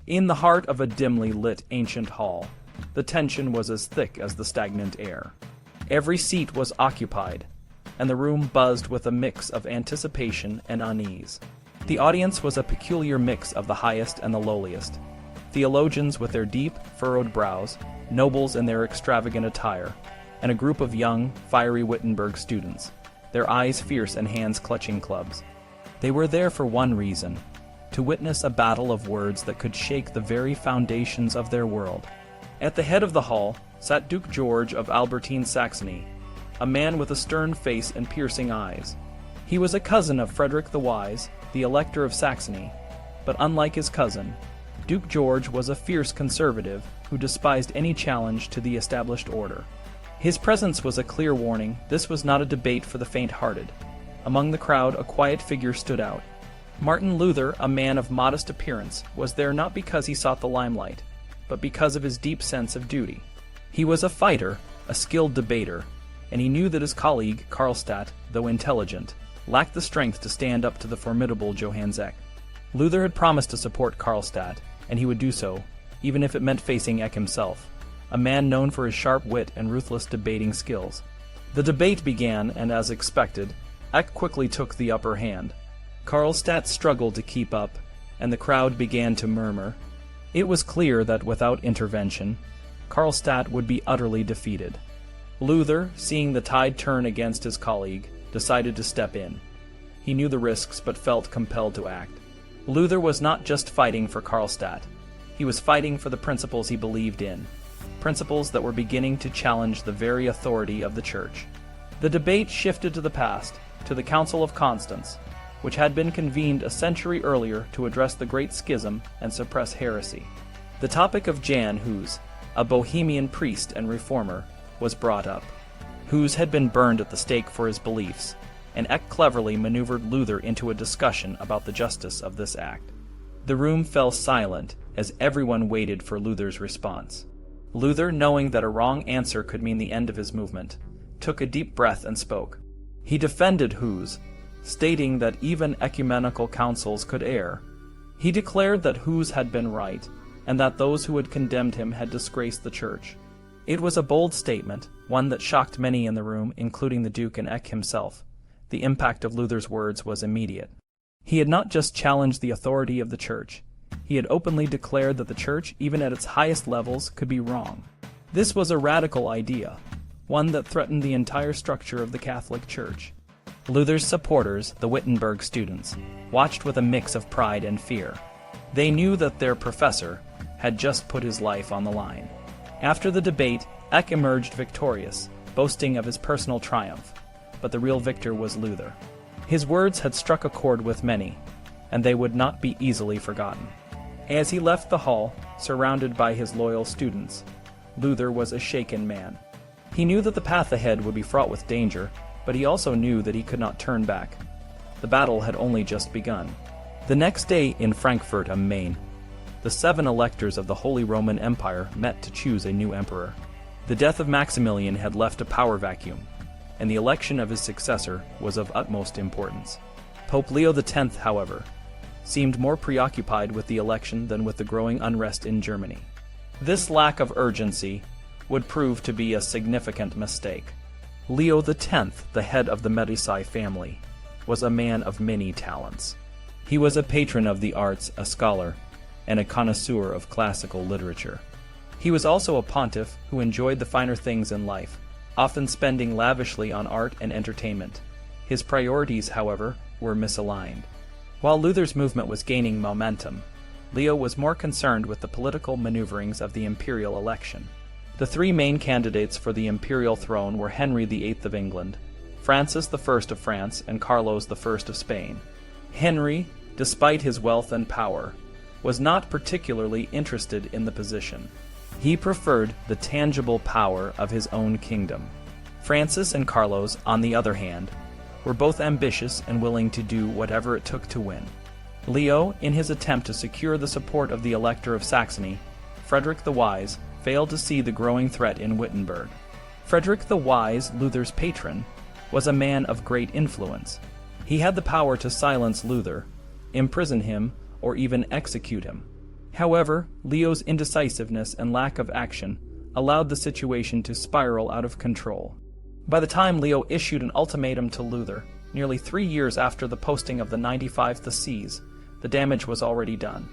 In the heart of a dimly lit ancient hall, the tension was as thick as the stagnant air. Every seat was occupied, and the room buzzed with a mix of anticipation and unease. The audience was a peculiar mix of the highest and the lowliest. Theologians with their deep, furrowed brows, nobles in their extravagant attire, and a group of young, fiery Wittenberg students, their eyes fierce and hands clutching clubs. They were there for one reason: to witness a battle of words that could shake the very foundations of their world. At the head of the hall sat Duke George of Albertine Saxony, a man with a stern face and piercing eyes. He was a cousin of Frederick the Wise, the Elector of Saxony, but unlike his cousin, Duke George was a fierce conservative who despised any challenge to the established order. His presence was a clear warning: this was not a debate for the faint-hearted. Among the crowd, a quiet figure stood out. Martin Luther, a man of modest appearance, was there not because he sought the limelight, but because of his deep sense of duty. He was a fighter, a skilled debater, and he knew that his colleague, Karlstadt, though intelligent, lacked the strength to stand up to the formidable Johannes Eck. Luther had promised to support Karlstadt, and he would do so, even if it meant facing Eck himself, a man known for his sharp wit and ruthless debating skills. The debate began, and as expected, Eck quickly took the upper hand. Karlstadt struggled to keep up, and the crowd began to murmur. It was clear that without intervention, Karlstadt would be utterly defeated. Luther, seeing the tide turn against his colleague, decided to step in. He knew the risks but felt compelled to act. Luther was not just fighting for Karlstadt. He was fighting for the principles he believed in, principles that were beginning to challenge the very authority of the Church. The debate shifted to the past, to the Council of Constance, which had been convened a century earlier to address the Great Schism and suppress heresy. The topic of Jan Hus, a Bohemian priest and reformer, was brought up. Hus had been burned at the stake for his beliefs, and Eck cleverly maneuvered Luther into a discussion about the justice of this act. The room fell silent as everyone waited for Luther's response. Luther, knowing that a wrong answer could mean the end of his movement, took a deep breath and spoke. He defended Hus, stating that even ecumenical councils could err. He declared that Hus had been right, and that those who had condemned him had disgraced the Church. It was a bold statement, one that shocked many in the room, including the Duke and Eck himself. The impact of Luther's words was immediate. He had not just challenged the authority of the Church. He had openly declared that the Church, even at its highest levels, could be wrong. This was a radical idea, one that threatened the entire structure of the Catholic Church. Luther's supporters, the Wittenberg students, watched with a mix of pride and fear. They knew that their professor had just put his life on the line. After the debate, Eck emerged victorious, boasting of his personal triumph, but the real victor was Luther. His words had struck a chord with many, and they would not be easily forgotten. As he left the hall, surrounded by his loyal students, Luther was a shaken man. He knew that the path ahead would be fraught with danger, but he also knew that he could not turn back. The battle had only just begun. The next day in Frankfurt am Main, the 7 electors of the Holy Roman Empire met to choose a new emperor. The death of Maximilian had left a power vacuum, and the election of his successor was of utmost importance. Pope Leo X, however, seemed more preoccupied with the election than with the growing unrest in Germany. This lack of urgency would prove to be a significant mistake. Leo X, the head of the Medici family, was a man of many talents. He was a patron of the arts, a scholar, and a connoisseur of classical literature. He was also a pontiff who enjoyed the finer things in life, often spending lavishly on art and entertainment. His priorities, however, were misaligned. While Luther's movement was gaining momentum, Leo was more concerned with the political maneuverings of the imperial election. The 3 main candidates for the imperial throne were Henry VIII of England, Francis I of France, and Carlos I of Spain. Henry, despite his wealth and power, was not particularly interested in the position. He preferred the tangible power of his own kingdom. Francis and Carlos, on the other hand, were both ambitious and willing to do whatever it took to win. Leo, in his attempt to secure the support of the Elector of Saxony, Frederick the Wise, failed to see the growing threat in Wittenberg. Frederick the Wise, Luther's patron, was a man of great influence. He had the power to silence Luther, imprison him, or even execute him. However, Leo's indecisiveness and lack of action allowed the situation to spiral out of control. By the time Leo issued an ultimatum to Luther, nearly 3 years after the posting of the 95 Theses, the damage was already done.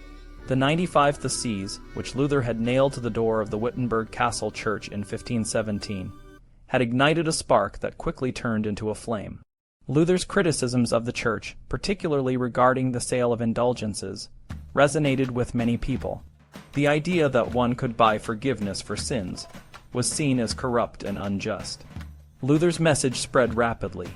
The 95 Theses, which Luther had nailed to the door of the Wittenberg Castle Church in 1517, had ignited a spark that quickly turned into a flame. Luther's criticisms of the Church, particularly regarding the sale of indulgences, resonated with many people. The idea that one could buy forgiveness for sins was seen as corrupt and unjust. Luther's message spread rapidly,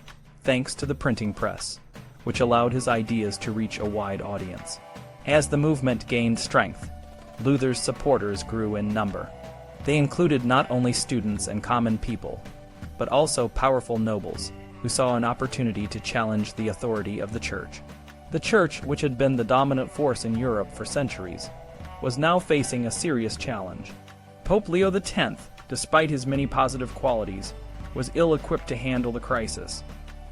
thanks to the printing press, which allowed his ideas to reach a wide audience. As the movement gained strength, Luther's supporters grew in number. They included not only students and common people, but also powerful nobles, who saw an opportunity to challenge the authority of the Church. The Church, which had been the dominant force in Europe for centuries, was now facing a serious challenge. Pope Leo X, despite his many positive qualities, was ill-equipped to handle the crisis.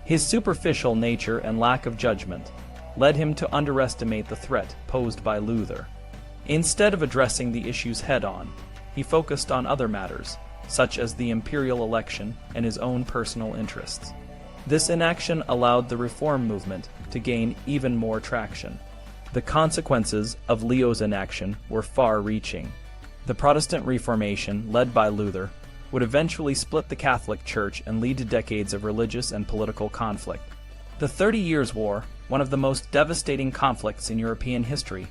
His superficial nature and lack of judgment led him to underestimate the threat posed by Luther. Instead of addressing the issues head-on, he focused on other matters, such as the imperial election and his own personal interests. This inaction allowed the reform movement to gain even more traction. The consequences of Leo's inaction were far-reaching. The Protestant Reformation, led by Luther, would eventually split the Catholic Church and lead to decades of religious and political conflict. The 30 Years' War, one of the most devastating conflicts in European history,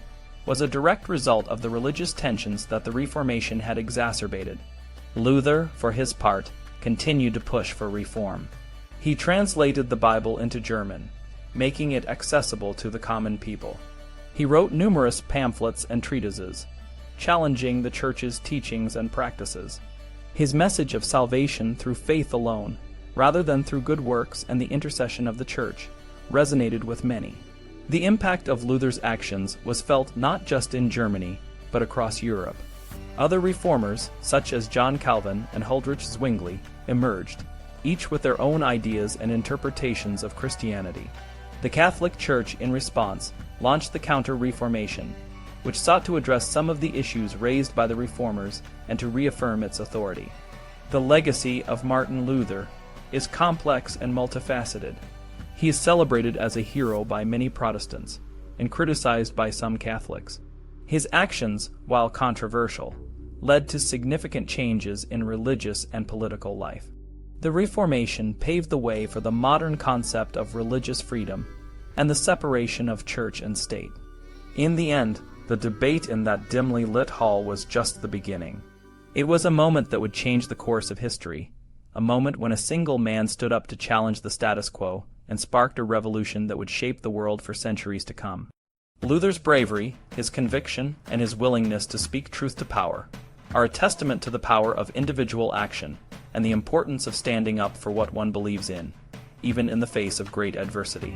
was a direct result of the religious tensions that the Reformation had exacerbated. Luther, for his part, continued to push for reform. He translated the Bible into German, making it accessible to the common people. He wrote numerous pamphlets and treatises, challenging the Church's teachings and practices. His message of salvation through faith alone, rather than through good works and the intercession of the Church, resonated with many. The impact of Luther's actions was felt not just in Germany, but across Europe. Other reformers, such as John Calvin and Huldrych Zwingli, emerged, each with their own ideas and interpretations of Christianity. The Catholic Church, in response, launched the Counter-Reformation, which sought to address some of the issues raised by the Reformers and to reaffirm its authority. The legacy of Martin Luther is complex and multifaceted. He is celebrated as a hero by many Protestants and criticized by some Catholics. His actions, while controversial, led to significant changes in religious and political life. The Reformation paved the way for the modern concept of religious freedom and the separation of church and state. In the end, the debate in that dimly lit hall was just the beginning. It was a moment that would change the course of history, a moment when a single man stood up to challenge the status quo and sparked a revolution that would shape the world for centuries to come. Luther's bravery, his conviction, and his willingness to speak truth to power are a testament to the power of individual action and the importance of standing up for what one believes in, even in the face of great adversity.